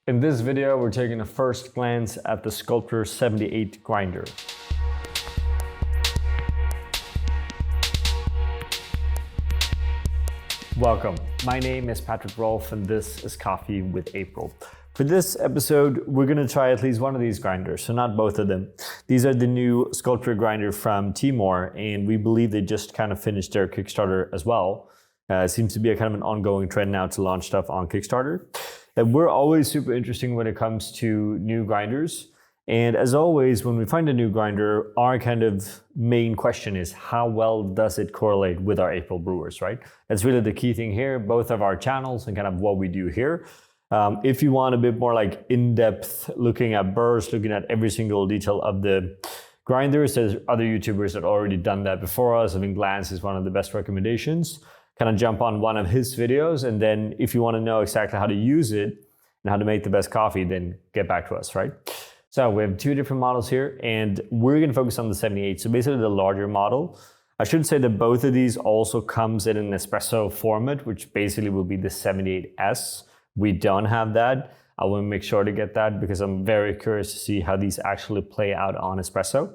In this video, we're taking a first glance at the Sculptor 78 grinder. Welcome, my name is Patrick Rolfe and this is Coffee with April. For this episode, we're going to try at least one of these grinders, so not both of them. These are the new Sculptor grinder from Timemore, and we believe they just kind of finished their Kickstarter as well. It seems to be a kind of an ongoing trend now to launch stuff on Kickstarter. And we're always super interested when it comes to new grinders. And as always, when we find a new grinder, our kind of main question is how well does it correlate with our April brewers, right? That's really the key thing here, both of our channels and kind of what we do here. If you want a bit more like in-depth looking at burrs, looking at every single detail of the grinders, there's other YouTubers that already done that before us. I think Lance is one of the best recommendations. Kind of jump on one of his videos, and then if you want to know exactly how to use it and how to make the best coffee, then get back to us, right? So we have two different models here, and we're going to focus on the 78, so basically the larger model. I should say that both of these also comes in an espresso format, which basically will be the 78S. We don't have that. I will make sure to get that because I'm very curious to see how these actually play out on espresso.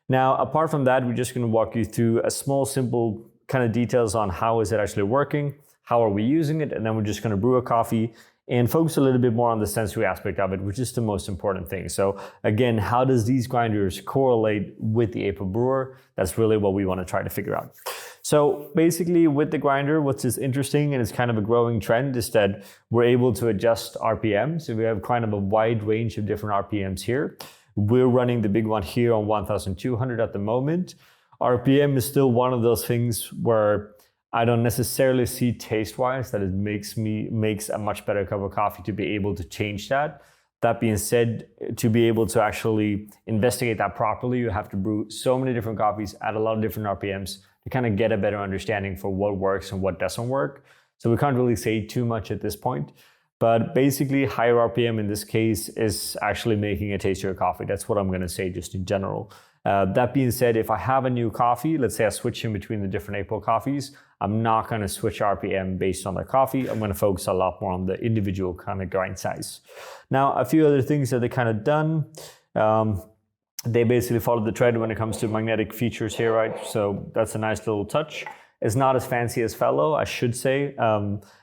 Now, apart from that, we're just going to walk you through a small, simple kind of details on how is it actually working, how are we using it, and then we're just going to brew a coffee and focus a little bit more on the sensory aspect of it, which is the most important thing. So again, how does these grinders correlate with the April brewer? That's really what we want to try to figure out. So basically with the grinder, what's is interesting and it's kind of a growing trend is that we're able to adjust RPM. So we have kind of a wide range of different RPMs here. We're running the big one here on 1,200 at the moment. RPM is still one of those things where I don't necessarily see taste-wise that it makes a much better cup of coffee to be able to change that. That being said, to be able to actually investigate that properly, you have to brew so many different coffees at a lot of different RPMs to kind of get a better understanding for what works and what doesn't work. So we can't really say too much at this point. But basically, higher RPM in this case is actually making a tastier coffee. That's what I'm going to say just in general. That being said, if I have a new coffee, let's say I switch in between the different April coffees, I'm not going to switch RPM based on the coffee. I'm going to focus a lot more on the individual kind of grind size. Now, a few other things that they kind of done. They basically follow the trend when it comes to magnetic features here, right? So that's a nice little touch. It's not as fancy as Fellow, I should say.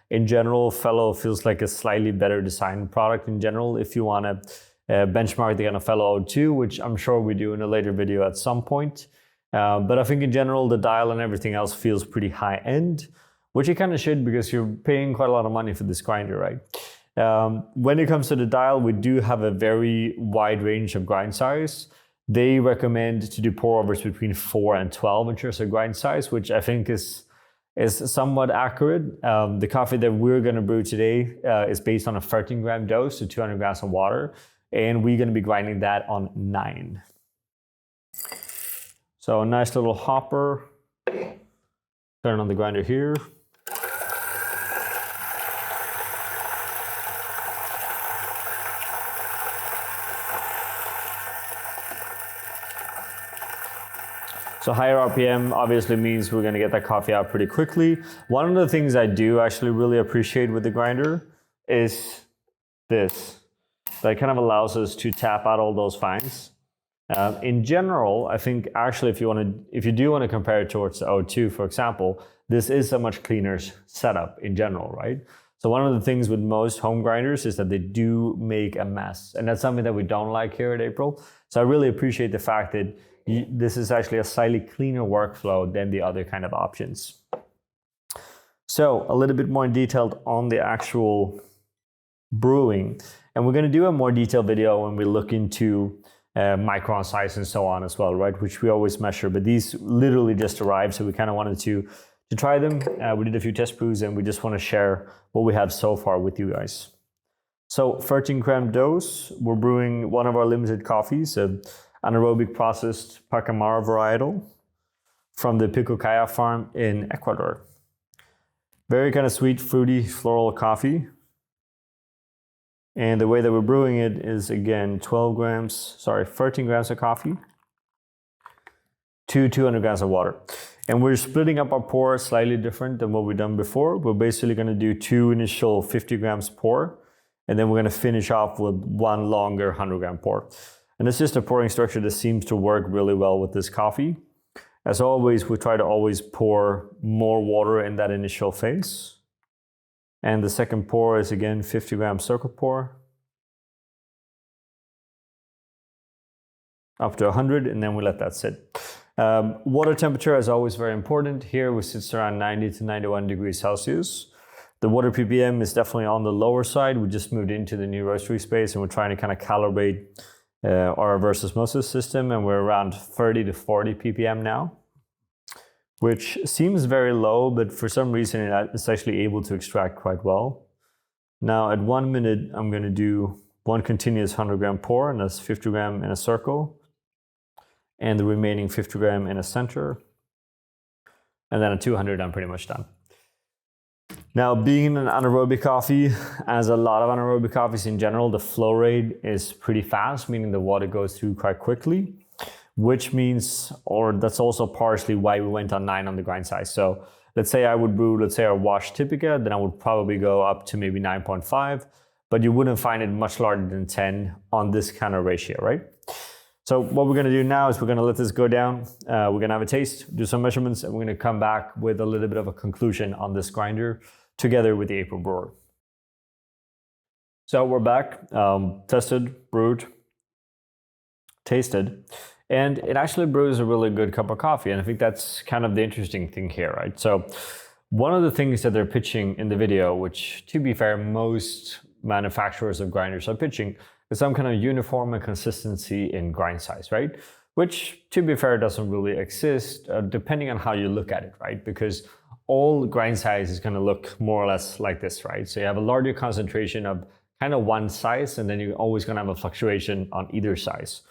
In general, Fellow feels like a slightly better designed product in general if you want to benchmark the kind of Fellow 02, which I'm sure we do in a later video at some point. But I think in general, the dial and everything else feels pretty high end, which it kind of should because you're paying quite a lot of money for this grinder, right? When it comes to the dial, we do have a very wide range of grind size. They recommend to do pour overs between 4 and 12 in terms of grind size, which I think is somewhat accurate. The coffee that we're going to brew today is based on a 13 gram dose, so 200 grams of water. And we're going to be grinding that on 9. So a nice little hopper. Turn on the grinder here. So higher RPM obviously means we're going to get that coffee out pretty quickly. One of the things I do actually really appreciate with the grinder is this. That kind of allows us to tap out all those fines. In general, I think actually if you do want to compare it towards the O2, for example, this is a much cleaner setup in general, right? So one of the things with most home grinders is that they do make a mess, and that's something that we don't like here at April. So I really appreciate the fact that this is actually a slightly cleaner workflow than the other kind of options. So a little bit more detailed on the actual brewing. And we're going to do a more detailed video when we look into micron size and so on as well, right? Which we always measure, but these literally just arrived. So we kind of wanted to try them. We did a few test brews and we just want to share what we have so far with you guys. So 13 gram dose, we're brewing one of our limited coffees, an anaerobic processed Pacamara varietal from the Picocaya farm in Ecuador. Very kind of sweet, fruity, floral coffee. And the way that we're brewing it is, again, 13 grams of coffee to 200 grams of water. And we're splitting up our pour slightly different than what we've done before. We're basically going to do 2 initial 50 grams pour And then we're gonna finish off with one longer 100 gram pour. And it's just a pouring structure that seems to work really well with this coffee. As always, we try to always pour more water in that initial phase. And the second pour is again 50 gram circle pour. Up to 100, and then we let that sit. Water temperature is always very important. Here we sit around 90 to 91 degrees Celsius. The water ppm is definitely on the lower side. We just moved into the new roastery space and we're trying to kind of calibrate our reverse osmosis system, and we're around 30 to 40 ppm now, which seems very low, but for some reason it's actually able to extract quite well. Now at 1 minute, I'm gonna do one continuous 100 gram pour, and that's 50 gram in a circle, and the remaining 50 gram in a center. And then at 200, I'm pretty much done. Now, being an anaerobic coffee, as a lot of anaerobic coffees in general, the flow rate is pretty fast, meaning the water goes through quite quickly, which means, or that's also partially why we went on 9 on the grind size. So let's say I would brew, let's say a wash Typica, then I would probably go up to maybe 9.5, but you wouldn't find it much larger than 10 on this kind of ratio, right? So what we're gonna do now is we're gonna let this go down. We're gonna have a taste, do some measurements, and we're gonna come back with a little bit of a conclusion on this grinder together with the April brewer. So we're back, tested, brewed, tasted, and it actually brews a really good cup of coffee. And I think that's kind of the interesting thing here, right? So one of the things that they're pitching in the video, which to be fair, most manufacturers of grinders are pitching, is some kind of uniform and consistency in grind size, right? Which, to be fair, doesn't really exist, depending on how you look at it, right? Because all grind size is gonna look more or less like this, right? So you have a larger concentration of kind of one size, and then you're always gonna have a fluctuation on either size.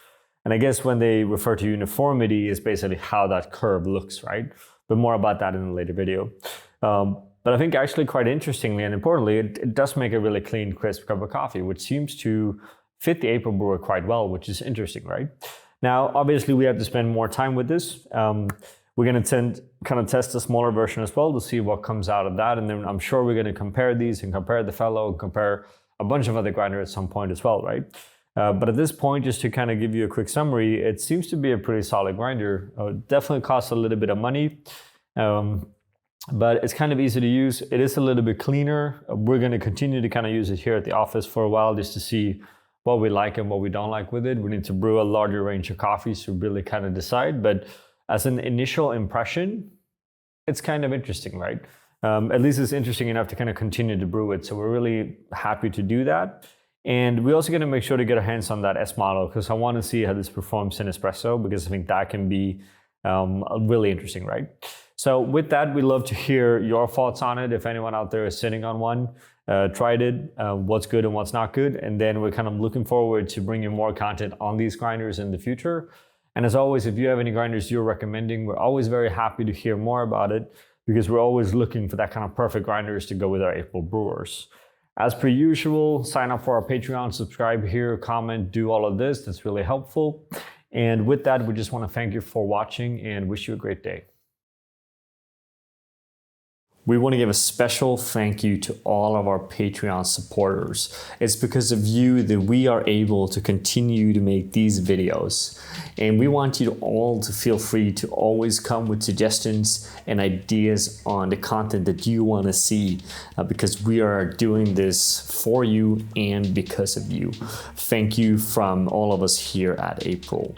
And I guess when they refer to uniformity is basically how that curve looks, right? But more about that in a later video. But I think actually quite interestingly and importantly, it does make a really clean, crisp cup of coffee, which seems to fit the April brewer quite well, which is interesting, right? Now, obviously we have to spend more time with this. We're gonna kind of test a smaller version as well to see what comes out of that. And then I'm sure we're gonna compare these and compare the fellow, compare a bunch of other grinders at some point as well, right? But at this point, just to kind of give you a quick summary, it seems to be a pretty solid grinder. Definitely costs a little bit of money, but it's kind of easy to use. It is a little bit cleaner. We're gonna continue to kind of use it here at the office for a while just to see what we like and what we don't like with it. We need to brew a larger range of coffees to really kind of decide. But as an initial impression, it's kind of interesting, right? At least it's interesting enough to kind of continue to brew it. So we're really happy to do that. And we're also gonna make sure to get our hands on that S model because I wanna see how this performs in espresso because I think that can be really interesting, right? So with that, we'd love to hear your thoughts on it. If anyone out there is sitting on one, tried it, what's good and what's not good. And then we're kind of looking forward to bringing more content on these grinders in the future. And as always, if you have any grinders you're recommending, we're always very happy to hear more about it because we're always looking for that kind of perfect grinders to go with our April brewers. As per usual, sign up for our Patreon, subscribe here, comment, do all of this. That's really helpful. And with that, we just want to thank you for watching and wish you a great day. We want to give a special thank you to all of our Patreon supporters. It's because of you that we are able to continue to make these videos. And we want you all to feel free to always come with suggestions and ideas on the content that you want to see because we are doing this for you and because of you. Thank you from all of us here at April.